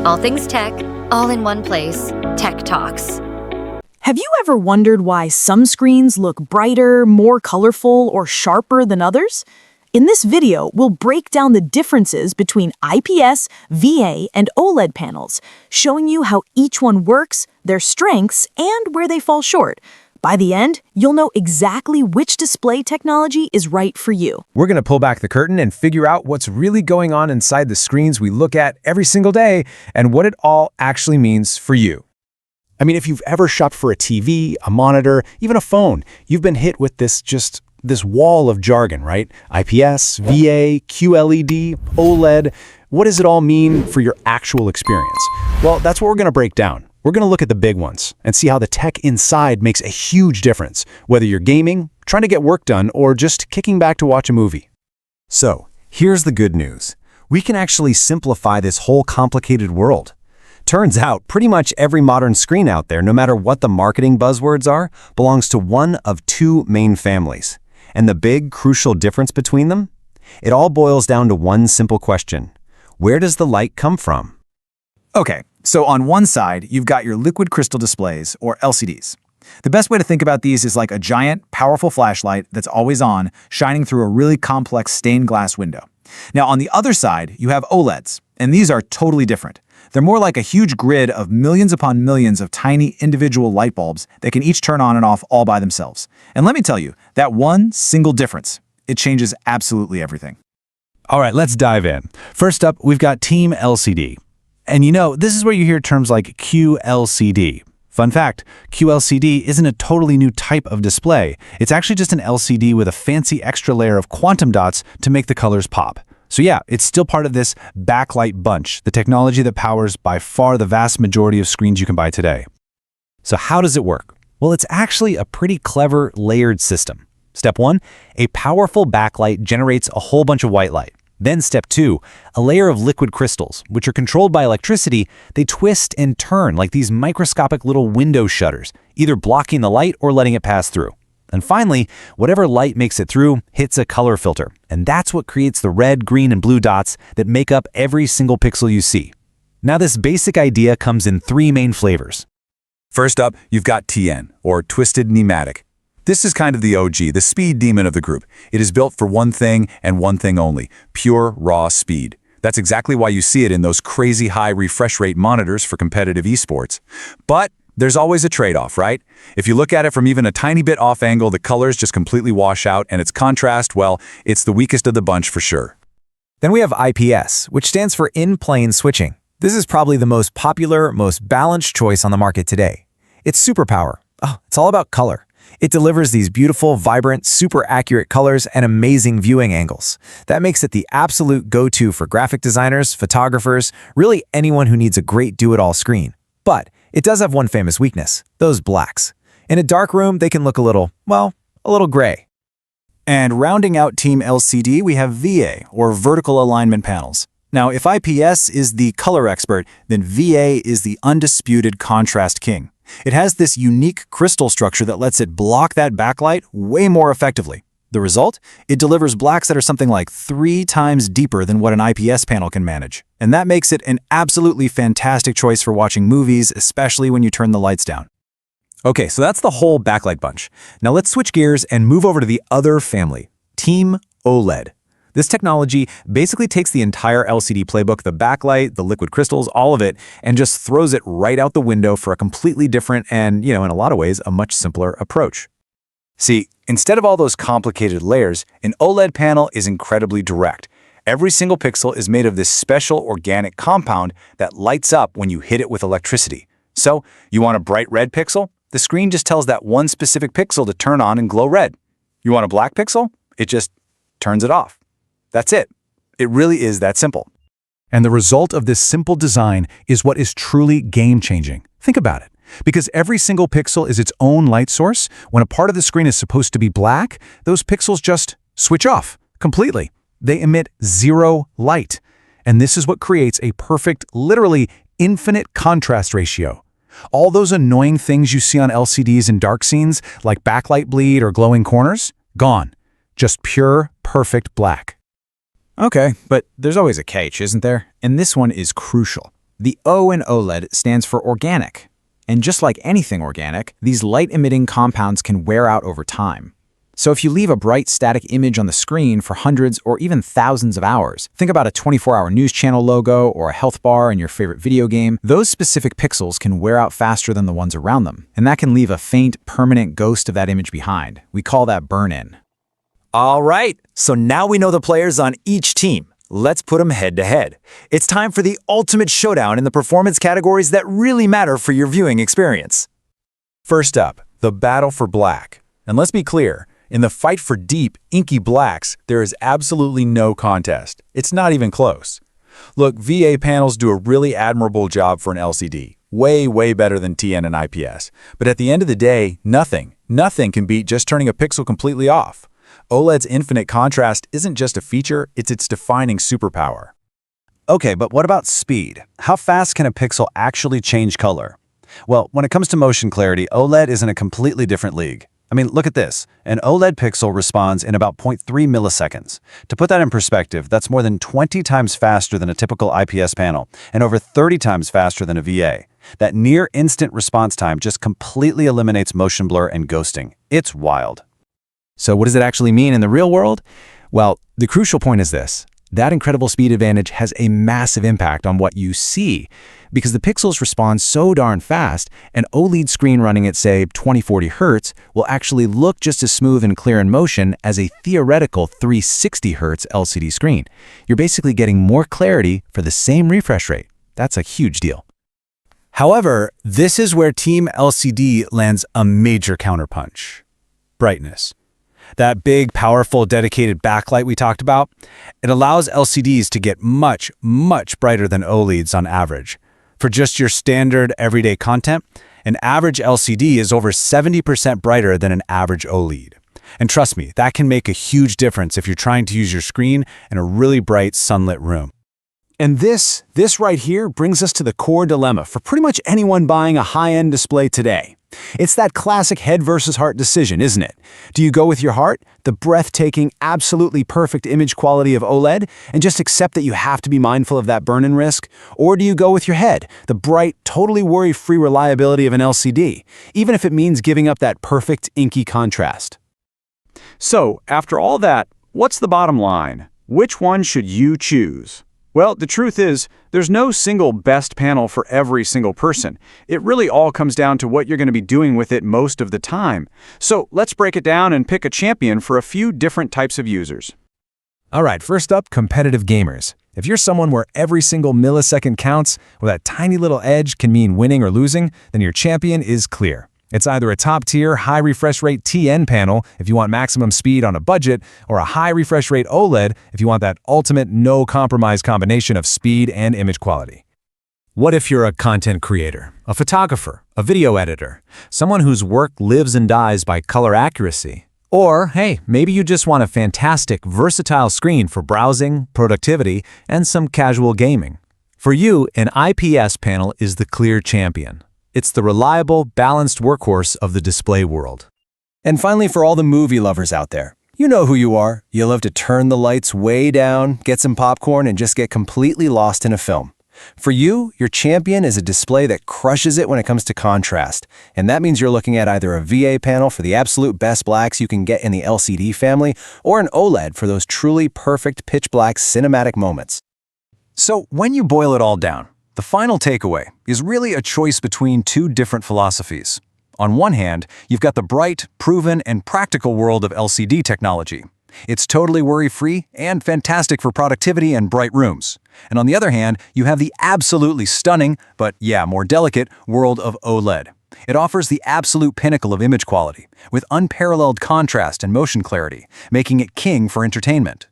All things tech, all in one place. Tech Talks. Have you ever wondered why some screens look brighter, more colorful, or sharper than others? In this video, we'll break down the differences between IPS, VA, and OLED panels, showing you how each one works, their strengths, and where they fall short. By the end, you'll know exactly which display technology is right for you. We're going to pull back the curtain and figure out what's really going on inside the screens we look at every single day and what it all actually means for you. I mean, if you've ever shopped for a TV, a monitor, even a phone, you've been hit with this wall of jargon, right? IPS, VA, QLED, OLED. What does it all mean for your actual experience? Well, that's what we're going to break down. We're going to look at the big ones and see how the tech inside makes a huge difference, whether you're gaming, trying to get work done, or just kicking back to watch a movie. So, here's the good news. We can actually simplify this whole complicated world. Turns out, pretty much every modern screen out there, no matter what the marketing buzzwords are, belongs to one of two main families. And the big, crucial difference between them? It all boils down to one simple question. Where does the light come from? Okay, so on one side, you've got your liquid crystal displays, or LCDs. The best way to think about these is like a giant, powerful flashlight that's always on, shining through a really complex stained glass window. Now, on the other side, you have OLEDs, and these are totally different. They're more like a huge grid of millions upon millions of tiny individual light bulbs that can each turn on and off all by themselves. And let me tell you, that one single difference, it changes absolutely everything. All right, let's dive in. First up, we've got Team LCD. And you know, this is where you hear terms like QLCD. Fun fact, QLCD isn't a totally new type of display. It's actually just an LCD with a fancy extra layer of quantum dots to make the colors pop. So yeah, it's still part of this backlight bunch, the technology that powers by far the vast majority of screens you can buy today. So how does it work? Well, it's actually a pretty clever layered system. Step 1, a powerful backlight generates a whole bunch of white light. Then step 2, a layer of liquid crystals, which are controlled by electricity. They twist and turn like these microscopic little window shutters, either blocking the light or letting it pass through. And finally, whatever light makes it through hits a color filter, and that's what creates the red, green, and blue dots that make up every single pixel you see. Now, this basic idea comes in 3 main flavors. First up, you've got TN, or Twisted Pneumatic. This is kind of the OG, the speed demon of the group. It is built for one thing and one thing only, pure, raw speed. That's exactly why you see it in those crazy high refresh rate monitors for competitive esports. But there's always a trade-off, right? If you look at it from even a tiny bit off angle, the colors just completely wash out, and its contrast, well, it's the weakest of the bunch for sure. Then we have IPS, which stands for in-plane switching. This is probably the most popular, most balanced choice on the market today. It's superpower. Oh, it's all about color. It delivers these beautiful, vibrant, super accurate colors and amazing viewing angles. That makes it the absolute go-to for graphic designers, photographers, really anyone who needs a great do-it-all screen. But it does have one famous weakness, those blacks. In a dark room, they can look a little gray. And rounding out Team LCD, we have VA, or vertical alignment panels. Now, if IPS is the color expert, then VA is the undisputed contrast king. It has this unique crystal structure that lets it block that backlight way more effectively. The result? It delivers blacks that are something like 3 times deeper than what an IPS panel can manage. And that makes it an absolutely fantastic choice for watching movies, especially when you turn the lights down. Okay, so that's the whole backlight bunch. Now let's switch gears and move over to the other family, Team OLED. This technology basically takes the entire LCD playbook, the backlight, the liquid crystals, all of it, and just throws it right out the window for a completely different and, in a lot of ways, a much simpler approach. See, instead of all those complicated layers, an OLED panel is incredibly direct. Every single pixel is made of this special organic compound that lights up when you hit it with electricity. So, you want a bright red pixel? The screen just tells that one specific pixel to turn on and glow red. You want a black pixel? It just turns it off. That's it. It really is that simple. And the result of this simple design is what is truly game-changing. Think about it. Because every single pixel is its own light source, when a part of the screen is supposed to be black, those pixels just switch off completely. They emit 0 light. And this is what creates a perfect, literally infinite contrast ratio. All those annoying things you see on LCDs in dark scenes, like backlight bleed or glowing corners, gone. Just pure, perfect black. Okay, but there's always a catch, isn't there? And this one is crucial. The O in OLED stands for organic. And just like anything organic, these light-emitting compounds can wear out over time. So if you leave a bright static image on the screen for hundreds or even thousands of hours, think about a 24-hour news channel logo or a health bar in your favorite video game, those specific pixels can wear out faster than the ones around them. And that can leave a faint, permanent ghost of that image behind. We call that burn-in. All right, so now we know the players on each team. Let's put them head-to-head. It's time for the ultimate showdown in the performance categories that really matter for your viewing experience. First up, the battle for black. And let's be clear, in the fight for deep, inky blacks, there is absolutely no contest. It's not even close. Look, VA panels do a really admirable job for an LCD. Way better than TN and IPS. But at the end of the day, nothing can beat just turning a pixel completely off. OLED's infinite contrast isn't just a feature, it's its defining superpower. Okay, but what about speed? How fast can a pixel actually change color? Well, when it comes to motion clarity, OLED is in a completely different league. I mean, look at this. An OLED pixel responds in about 0.3 milliseconds. To put that in perspective, that's more than 20 times faster than a typical IPS panel and over 30 times faster than a VA. That near-instant response time just completely eliminates motion blur and ghosting. It's wild. So what does it actually mean in the real world? Well, the crucial point is this. That incredible speed advantage has a massive impact on what you see. Because the pixels respond so darn fast, an OLED screen running at, say, 2040 Hz will actually look just as smooth and clear in motion as a theoretical 360 Hz LCD screen. You're basically getting more clarity for the same refresh rate. That's a huge deal. However, this is where Team LCD lands a major counterpunch. Brightness. That big, powerful, dedicated backlight we talked about, it allows LCDs to get much brighter than OLEDs on average. For just your standard everyday content, an average LCD is over 70% brighter than an average OLED. And trust me, that can make a huge difference if you're trying to use your screen in a really bright sunlit room. And this right here brings us to the core dilemma for pretty much anyone buying a high-end display today. It's that classic head versus heart decision, isn't it? Do you go with your heart, the breathtaking, absolutely perfect image quality of OLED, and just accept that you have to be mindful of that burn-in risk? Or do you go with your head, the bright, totally worry-free reliability of an LCD, even if it means giving up that perfect, inky contrast? So, after all that, what's the bottom line? Which one should you choose? Well, the truth is, there's no single best panel for every single person. It really all comes down to what you're going to be doing with it most of the time. So let's break it down and pick a champion for a few different types of users. All right, first up, competitive gamers. If you're someone where every single millisecond counts, or that tiny little edge can mean winning or losing, then your champion is clear. It's either a top-tier, high-refresh rate TN panel if you want maximum speed on a budget, or a high-refresh rate OLED if you want that ultimate no-compromise combination of speed and image quality. What if you're a content creator, a photographer, a video editor, someone whose work lives and dies by color accuracy? Or, hey, maybe you just want a fantastic, versatile screen for browsing, productivity, and some casual gaming. For you, an IPS panel is the clear champion. It's the reliable, balanced workhorse of the display world. And finally, for all the movie lovers out there, you know who you are. You love to turn the lights way down, get some popcorn, and just get completely lost in a film. For you, your champion is a display that crushes it when it comes to contrast. And that means you're looking at either a VA panel for the absolute best blacks you can get in the LCD family, or an OLED for those truly perfect pitch black cinematic moments. So when you boil it all down, the final takeaway is really a choice between two different philosophies. On one hand, you've got the bright, proven, and practical world of LCD technology. It's totally worry-free and fantastic for productivity and bright rooms. And on the other hand, you have the absolutely stunning, but more delicate, world of OLED. It offers the absolute pinnacle of image quality, with unparalleled contrast and motion clarity, making it king for entertainment.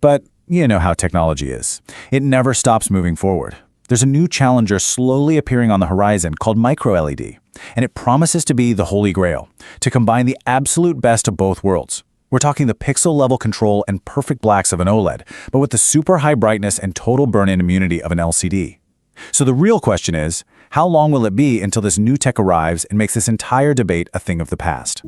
But you know how technology is. It never stops moving forward. There's a new challenger slowly appearing on the horizon called MicroLED, and it promises to be the holy grail, to combine the absolute best of both worlds. We're talking the pixel-level control and perfect blacks of an OLED, but with the super high brightness and total burn-in immunity of an LCD. So the real question is, how long will it be until this new tech arrives and makes this entire debate a thing of the past?